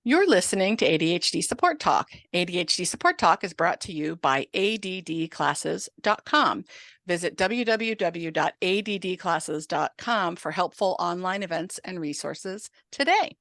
You're listening to ADHD Support Talk. ADHD Support Talk is brought to you by addclasses.com. Visit www.addclasses.com for helpful online events and resources today.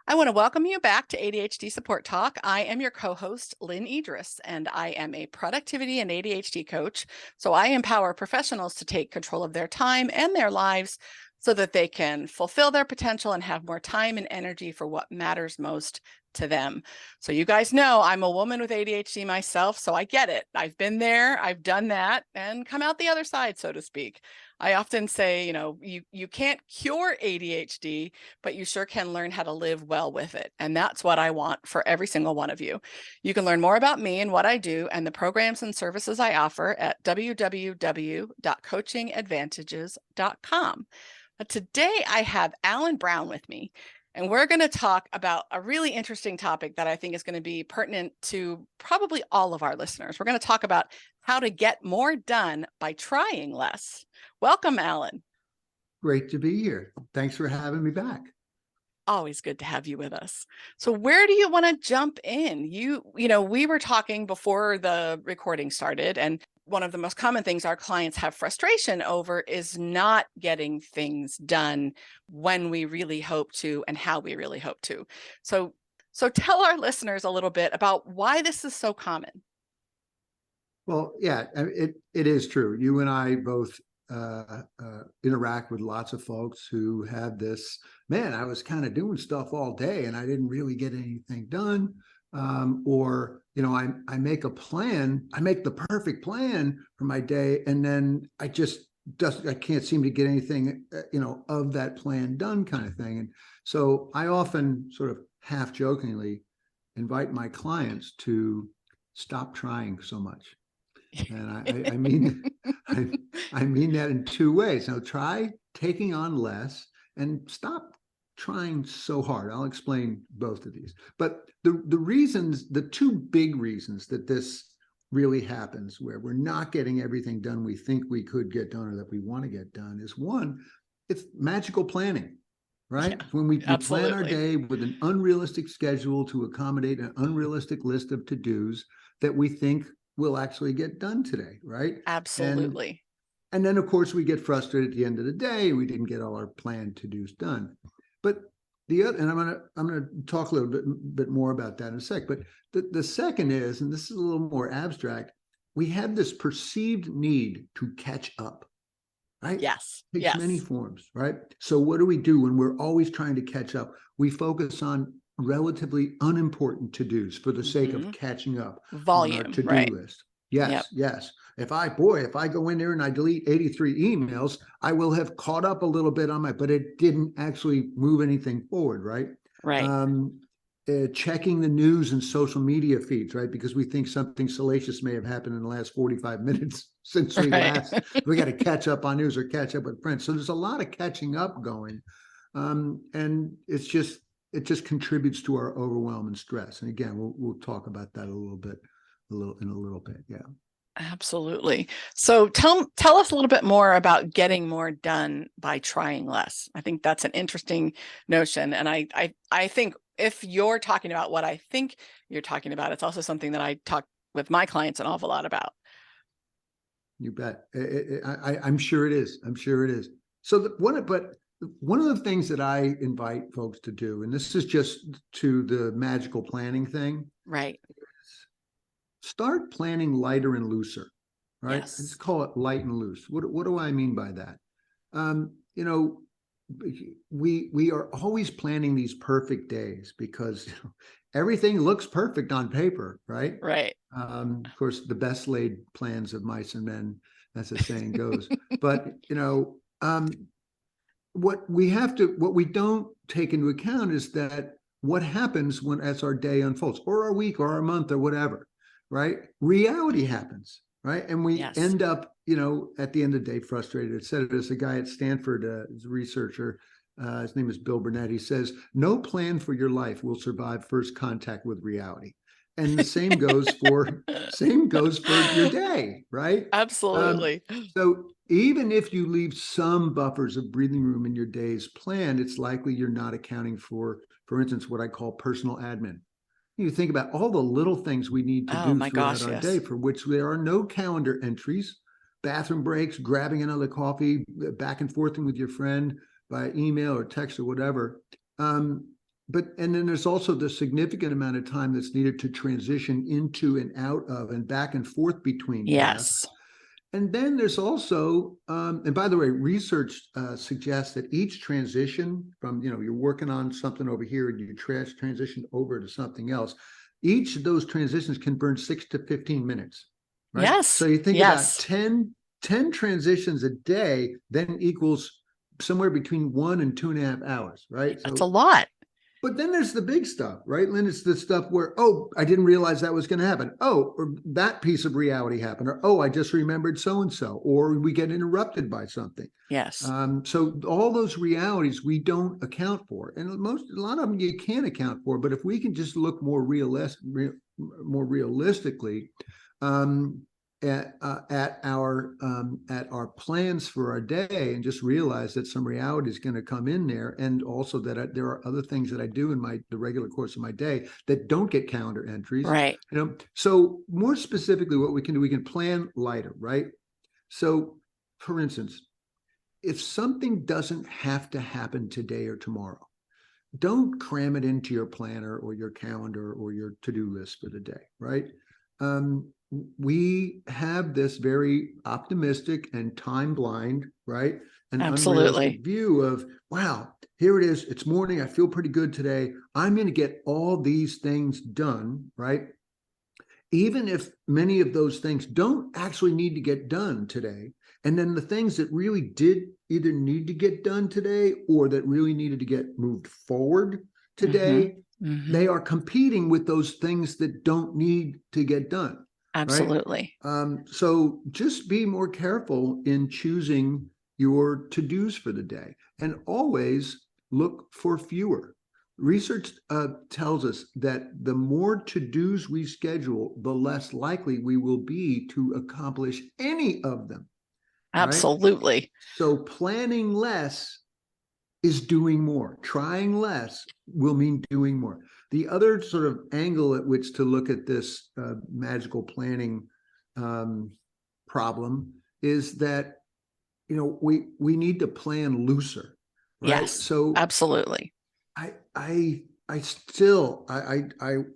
I want to welcome you back to ADHD Support Talk. I am your co-host, Lynne Edris, and I am a productivity and ADHD coach. So I empower professionals to take control of their time and their lives so that they can fulfill their potential and have more time and energy for what matters most to them. So you guys know I'm a woman with ADHD myself, so I get it. I've been there, I've done that, and come out the other side, so to speak. I often say, you can't cure ADHD, but you sure can learn how to live well with it. And that's what I want for every single one of you. You can learn more about me and what I do and the programs and services I offer at www.coachingadvantages.com. But today I have Alan Brown with me, and we're going to talk about a really interesting topic that I think is going to be pertinent to probably all of our listeners. We're going to talk about how to get more done by trying less. Welcome, Alan. Great to be here. Thanks for having me back. Always good to have you with us. So where do you want to jump in? We were talking before the recording started, and one of the most common things our clients have frustration over is not getting things done when we really hope to and how we really hope to. So tell our listeners a little bit about why this is so common. Well, yeah, it is true. You and I both interact with lots of folks who have this, man, I was kind of doing stuff all day and I didn't really get anything done. I make a plan, I make the perfect plan for my day, and then I can't seem to get anything, of that plan done, kind of thing. And so I often sort of half jokingly invite my clients to stop trying so much. And I mean that in two ways. Now try taking on less and stop trying so hard. I'll explain both of these. But the two big reasons that this really happens, where we're not getting everything done we think we could get done or that we want to get done, is one, it's magical planning, right? Yeah, when we plan our day with an unrealistic schedule to accommodate an unrealistic list of to-dos that we think will actually get done today, right? Absolutely. And then, of course, we get frustrated at the end of the day. We didn't get all our planned to-dos done. But and I'm gonna talk a little bit more about that in a sec. But the second is, and this is a little more abstract, we have this perceived need to catch up, right? Yes. It takes many forms, right? So what do we do when we're always trying to catch up? We focus on relatively unimportant to-dos for the sake of catching up volume on our to-do list. Yes. If I go in there and I delete 83 emails, I will have caught up a little bit on but it didn't actually move anything forward, right? Right. Checking the news and social media feeds, right? Because we think something salacious may have happened in the last 45 minutes since we got to catch up on news or catch up with friends. So there's a lot of catching up going. And it just contributes to our overwhelm and stress. And again, we'll talk about that in a little bit. Yeah. Absolutely. So tell us a little bit more about getting more done by trying less. I think that's an interesting notion. And I think if you're talking about what I think you're talking about, it's also something that I talk with my clients an awful lot about. You bet. I'm sure it is. So one of the things that I invite folks to do, and this is just to the magical planning thing, right? Start planning lighter and looser, right? Yes. Let's call it light and loose. What do I mean by that? We are always planning these perfect days because everything looks perfect on paper, right? Right. Of course, the best laid plans of mice and men, as the saying goes. But what we don't take into account is that what happens as our day unfolds, or our week, or our month, or whatever. Right? Reality happens, right? And we end up, at the end of the day, frustrated. It said it as a guy at Stanford, as a researcher, his name is Bill Burnett. He says, no plan for your life will survive first contact with reality. And the same goes for your day, right? Absolutely. So even if you leave some buffers of breathing room in your day's plan, it's likely you're not accounting for instance, what I call personal admin. You think about all the little things we need to do my throughout gosh, our yes. day for which there are no calendar entries, bathroom breaks, grabbing another coffee, back and forthing with your friend by email or text or whatever. And then there's also the significant amount of time that's needed to transition into and out of and back and forth between Yes. tasks. And then there's also, and by the way, research suggests that each transition from, you're working on something over here and you transition over to something else, each of those transitions can burn 6 to 15 minutes. Right? Yes. So you think about 10 transitions a day, then equals somewhere between 1 and 2.5 hours, right? That's a lot. But then there's the big stuff, right, Lynn? It's the stuff where, oh, I didn't realize that was going to happen. Oh, or that piece of reality happened. Or, oh, I just remembered so-and-so. Or we get interrupted by something. Yes. So all those realities we don't account for. And a lot of them you can't account for. But if we can just look more realistically at our plans for our day and just realize that some reality is going to come in there, and also that there are other things that I do in the regular course of my day that don't get calendar entries. Right. So more specifically, what we can do, we can plan lighter, right? So, for instance, if something doesn't have to happen today or tomorrow, don't cram it into your planner or your calendar or your to-do list for the day, right? We have this very optimistic and time blind, right? An unrealistic view of, wow, here it is. It's morning. I feel pretty good today. I'm going to get all these things done, right? Even if many of those things don't actually need to get done today. And then the things that really did either need to get done today or that really needed to get moved forward today, they are competing with those things that don't need to get done. Absolutely. Right? So just be more careful in choosing your to-dos for the day, and always look for fewer. Research tells us that the more to-dos we schedule, the less likely we will be to accomplish any of them. Absolutely. Right? So planning less is doing more. Trying less will mean doing more. The other sort of angle at which to look at this magical planning problem is that, we need to plan looser. Right? Yes. So absolutely. I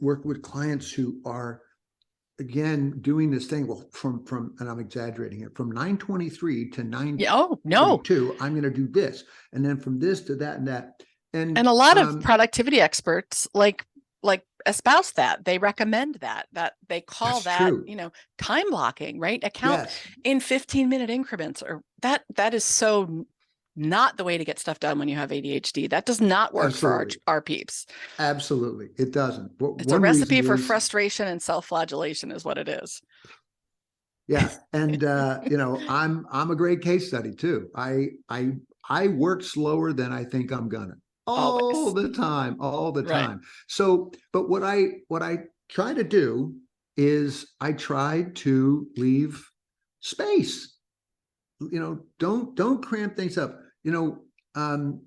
work with clients who are, again, doing this thing, well, from and I'm exaggerating it, from 9:23 to 9:22, I'm going to do this, and then from this to that and that, and a lot of productivity experts like espouse that. They recommend that they call that true. Time blocking, right? Account in 15-minute increments, or that is so not the way to get stuff done when you have ADHD. That does not work for our peeps. Absolutely. It doesn't. It's a recipe for frustration and self-flagellation is what it is. Yeah. And, I'm a great case study too. I work slower than I think I'm gonna all the time. Right. So, but what I try to do is I try to leave space. Don't cramp things up. Some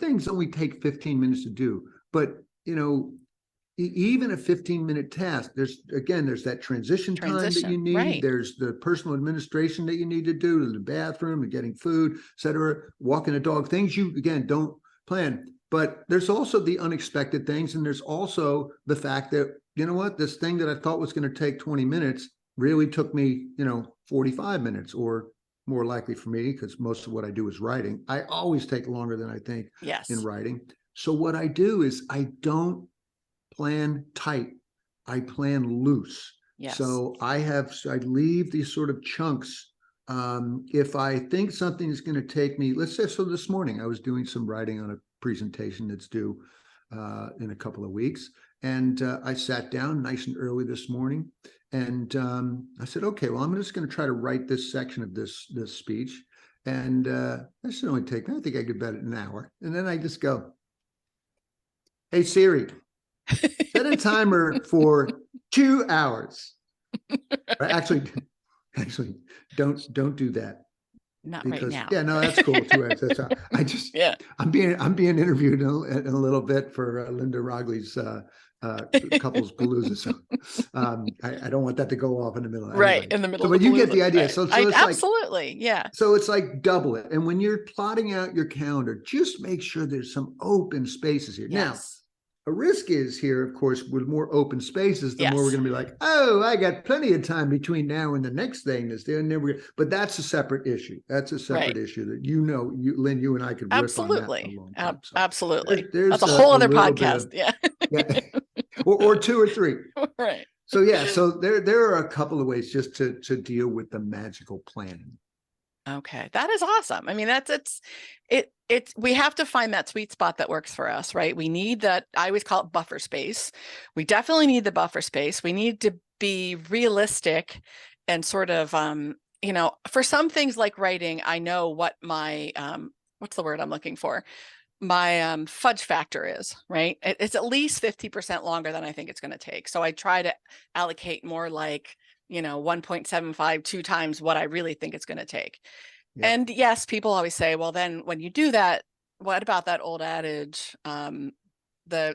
things only take 15 minutes to do, but even a 15-minute task, there's that transition time that you need. Right. There's the personal administration that you need to do, to the bathroom, and getting food, etc., walking a dog, things you, again, don't plan. But there's also the unexpected things. And there's also the fact that, this thing that I thought was going to take 20 minutes really took me, 45 minutes, or more likely for me, because most of what I do is writing. I always take longer than I think in writing. So what I do is I don't plan tight. I plan loose. Yes. So I leave these sort of chunks. If I think something is going to take me, let's say, so this morning I was doing some writing on a presentation that's due in a couple of weeks. And I sat down nice and early this morning. And I said, okay, well, I'm just going to try to write this section of this speech. And that should only take, I think I could bet it an hour. And then I just go, hey, Siri, set a timer for 2 hours. Actually, don't do that. Not right because now. yeah, no, that's cool too. I just, Yeah. I'm being interviewed in a little bit for Linda Rogley's couples palooza. So I don't want that to go off in the middle. Right. Anyway, In the middle so of but the you get palooza. the idea. Right. So it's like, Absolutely. Yeah. so it's like double it. And when you're plotting out your calendar, just make sure there's some open spaces here. Now, Yes. a risk is here, of course, with more open spaces, the more we're Yes. going to be like, oh, I got plenty of time between now and the next thing that's there. And then but that's a separate issue. That's a separate Right. issue that, Lynn, you and I could riff on that for a Absolutely. long time. So Absolutely. there's That's a whole other little bit podcast. of, Yeah. yeah, or two or three. Right. So yeah, so there are a couple of ways just to deal with the magical planning. Okay, that is awesome. I mean, we have to find that sweet spot that works for us, right? We need that. I always call it buffer space. We definitely need the buffer space. We need to be realistic and sort of, for some things like writing, I know what my, what's the word I'm looking for? My fudge factor is, right? It's at least 50% longer than I think it's going to take. So I try to allocate more like, 1.75, 2 times what I really think it's going to take. Yeah. And yes, people always say, well, then when you do that, what about that old adage? The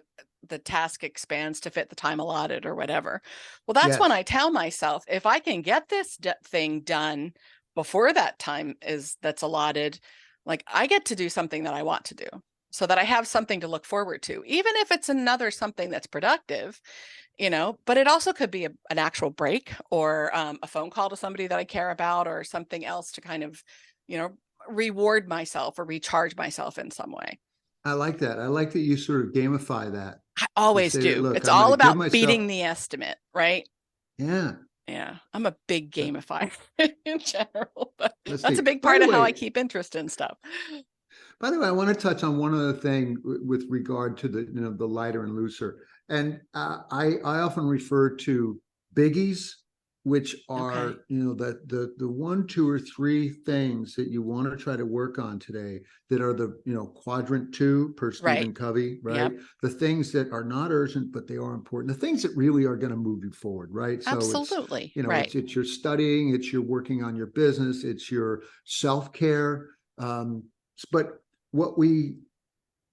task expands to fit the time allotted or whatever. Well, that's when I tell myself, if I can get this thing done before that time that's allotted, like I get to do something that I want to do, so that I have something to look forward to, even if it's another something that's productive, but it also could be an actual break or a phone call to somebody that I care about or something else to kind of, reward myself or recharge myself in some way. I like that. I like that you sort of gamify that. I always do. It's all about beating the estimate, right? Yeah. Yeah. I'm a big gamifier in general, but that's a big By part the of how way, I keep interest in stuff. By the way, I want to touch on one other thing with regard to the lighter and looser. And I often refer to biggies, which are, the 1, 2, or 3 things that you want to try to work on today that are the, quadrant 2 per Stephen Covey, right? Yep. The things that are not urgent, but they are important. The things that really are going to move you forward, right? So absolutely. It's, it's your studying, it's your working on your business, it's your self-care. But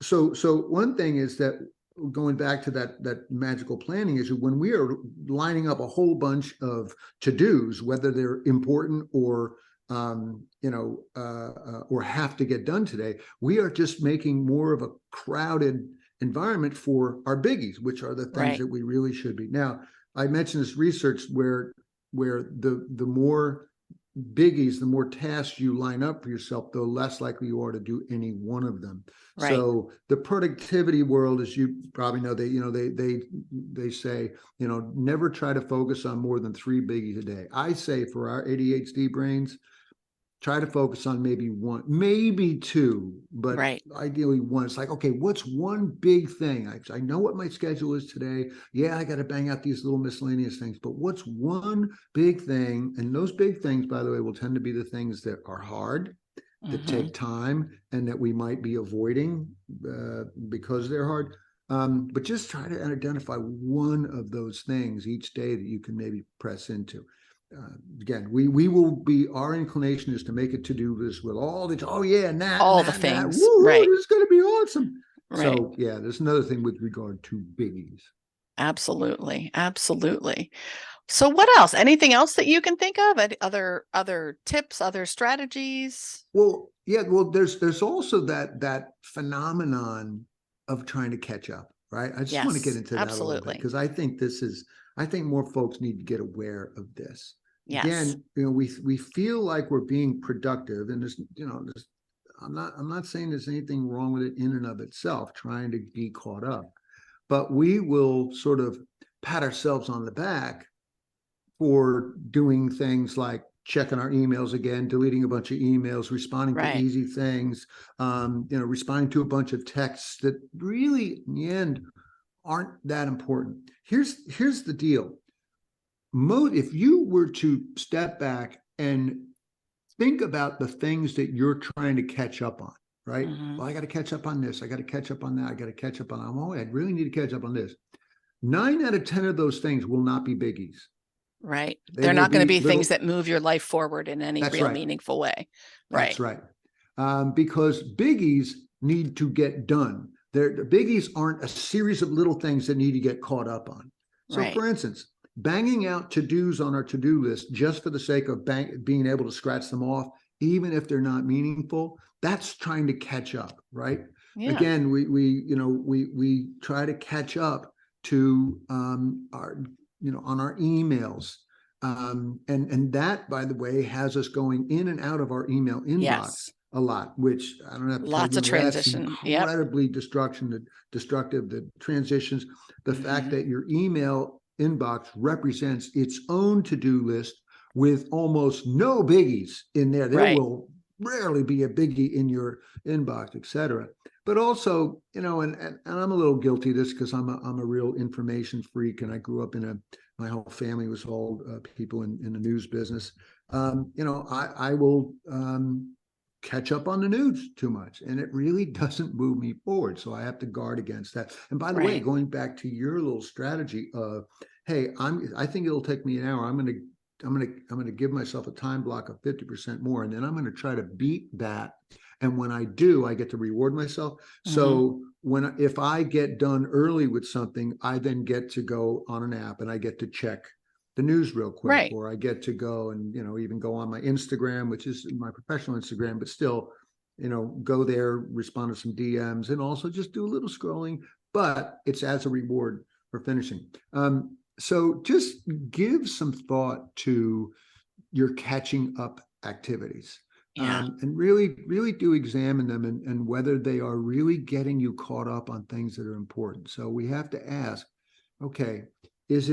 so one thing is that, going back to that magical planning, is when we are lining up a whole bunch of to-dos, whether they're important or or have to get done today, we are just making more of a crowded environment for our biggies, which are the things that we really should be. Now, I mentioned this research where the more biggies, the more tasks you line up for yourself, the less likely you are to do any one of them. Right. So the productivity world, as you probably know, they say, never try to focus on more than 3 biggies a day. I say for our ADHD brains, try to focus on maybe 1, maybe 2, but ideally 1. It's like, okay, what's one big thing? I know what my schedule is today. Yeah, I got to bang out these little miscellaneous things, but what's one big thing? And those big things, by the way, will tend to be the things that are hard, that take time, and that we might be avoiding because they're hard. But just try to identify one of those things each day that you can maybe press into. Again, we will be, our inclination is to make a to-do list with all the, all the things. Woo, it's going to be awesome. Right. So yeah, there's another thing with regard to biggies. Absolutely. So what else? Anything else that you can think of? Other tips, other strategies? Well, yeah. Well, there's also that phenomenon of trying to catch up, right? I just want to get into that a little bit, because I think more folks need to get aware of this. Yes. Again, we feel like we're being productive, and I'm not saying there's anything wrong with it in and of itself, trying to be caught up, but we will sort of pat ourselves on the back for doing things like checking our emails again, deleting a bunch of emails, responding to easy things, responding to a bunch of texts that really in the end aren't that important. Here's the deal. If you were to step back and think about the things that you're trying to catch up on, right? Well, I got to catch up on this. I got to catch up on that. I got to catch up on, I really need to catch up on this. 9 out of 10 of those things will not be biggies. Right. They They're may not going to be be things little. that move your life forward in any That's real right. meaningful way. That's Right. right. Because biggies need to get done. The biggies aren't a series of little things that need to get caught up on. So Right. for instance, banging out to-dos on our to-do list just for the sake of being able to scratch them off, even if they're not meaningful, that's trying to catch up, right? Yeah. Again, we try to catch up to our, on our emails. And that, by the way, has us going in and out of our email inbox Yes. a lot, which I don't have to Lots tell of you, that's transition. Yep. incredibly destructive, the transitions, the fact that your email inbox represents its own to-do list with almost no biggies in there. There Right. will rarely be a biggie in your inbox, etc. But also, and I'm a little guilty of this because I'm a real information freak, and I grew up my whole family was all people in the news business. I will catch up on the news too much, and it really doesn't move me forward. So I have to guard against that. And by the way, going back to your little strategy of, hey, I think it'll take me an hour. I'm going to give myself a time block of 50% more, and then I'm going to try to beat that. And when I do, I get to reward myself. So if I get done early with something, I then get to go on an app and I get to check the news real quick, or I get to go and, even go on my Instagram, which is my professional Instagram, but still, go there, respond to some DMs, and also just do a little scrolling, but it's as a reward for finishing. So just give some thought to your catching up activities. And really, really do examine them and whether they are really getting you caught up on things that are important. So we have to ask, okay, is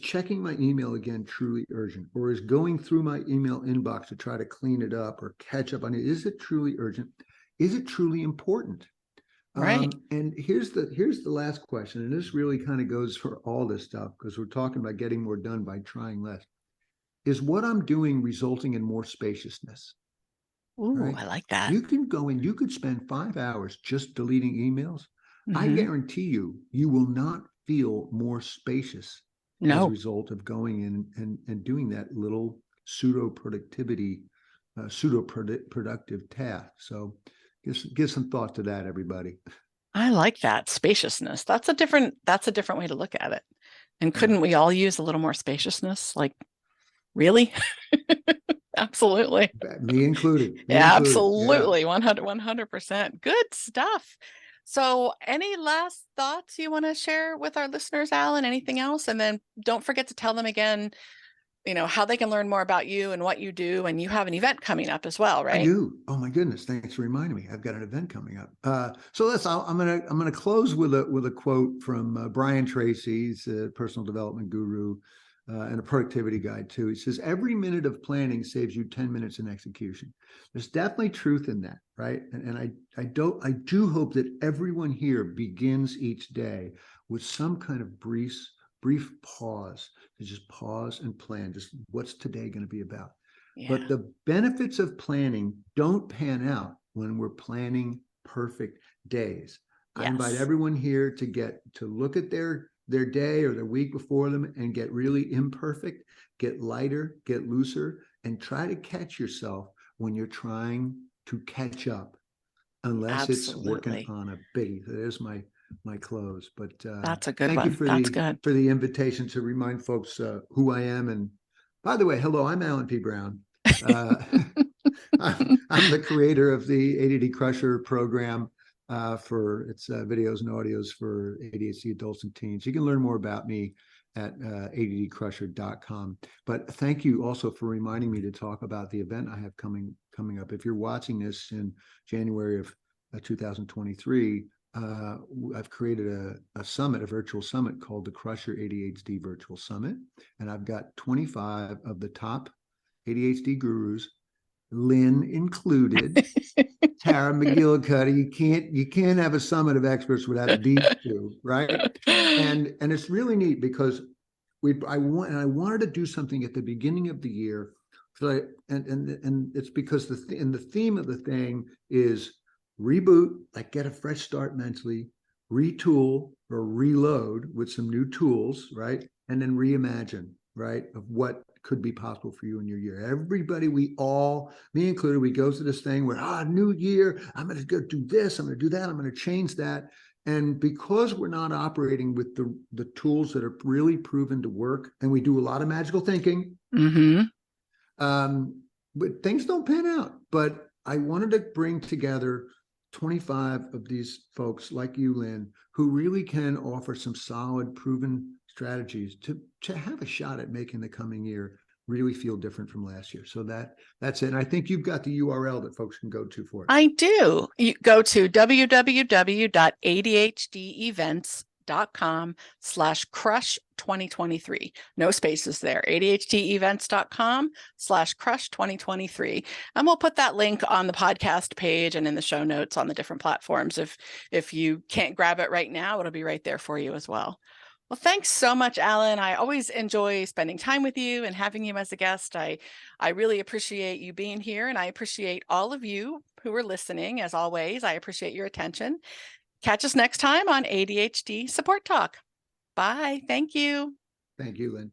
checking my email again truly urgent, or is going through my email inbox to try to clean it up or catch up on it? Is it truly urgent? Is it truly important? Right. And here's the last question, and this really kind of goes for all this stuff because we're talking about getting more done by trying less. Is what I'm doing resulting in more spaciousness? Ooh, right? I like that. You can go and you could spend 5 hours just deleting emails. I guarantee you will not feel more spacious as a result of going in and doing that little pseudo-productive task. So give some thought to that, everybody. I like that spaciousness. That's a different way to look at it. And couldn't we all use a little more spaciousness? Like, really? Absolutely. Me included. Absolutely. Yeah. 100%. Good stuff. So any last thoughts you want to share with our listeners, Alan? Anything else? And then don't forget to tell them again, how they can learn more about you and what you do. And you have an event coming up as well, right? I do. Oh my goodness. Thanks for reminding me. I've got an event coming up. So I'm going to close with a quote from Brian Tracy. He's a personal development guru and a productivity guide too. He says, every minute of planning saves you 10 minutes in execution. There's definitely truth in that, right? And I do hope that everyone here begins each day with some kind of brief pause, to just pause and plan, just what's today going to be about. Yeah. But the benefits of planning don't pan out when we're planning perfect days. Yes. I invite everyone here to look at their day or their week before them and get really imperfect, get lighter, get looser, and try to catch yourself when you're trying to catch up, unless it's working on a biggie. There's my close. But that's a good thank one. you for the invitation to remind folks who I am. And by the way, hello, I'm Alan P. Brown. I'm the creator of the ADD Crusher program for its videos and audios for ADHD adults and teens. You can learn more about me at addcrusher.com. But thank you also for reminding me to talk about the event I have coming up. If you're watching this in January of 2023, I've created a virtual summit called the Crusher ADHD Virtual Summit. And I've got 25 of the top ADHD gurus, Lynne included, Tara McGillicuddy. You can't have a summit of experts without these two, right? And it's really neat because I wanted to do something at the beginning of the year. So and it's because the theme of the thing is reboot, like get a fresh start mentally, retool or reload with some new tools, right? And then reimagine. right, of what could be possible for you in your year. Everybody, me included, we go to this thing where, new year, I'm going to go do this, I'm going to do that, I'm going to change that. And because we're not operating with the tools that are really proven to work, and we do a lot of magical thinking, but things don't pan out. But I wanted to bring together 25 of these folks like you, Lynn, who really can offer some solid, proven strategies to have a shot at making the coming year really feel different from last year. So that's it. And I think you've got the URL that folks can go to for it. I do. You go to www.adhdevents.com/crush2023. No spaces there. adhdevents.com/crush2023. And we'll put that link on the podcast page and in the show notes on the different platforms. If you can't grab it right now, it'll be right there for you as well. Well, thanks so much, Alan. I always enjoy spending time with you and having you as a guest. I really appreciate you being here, and I appreciate all of you who are listening. As always, I appreciate your attention. Catch us next time on ADHD Support Talk. Bye. Thank you. Thank you, Lynn.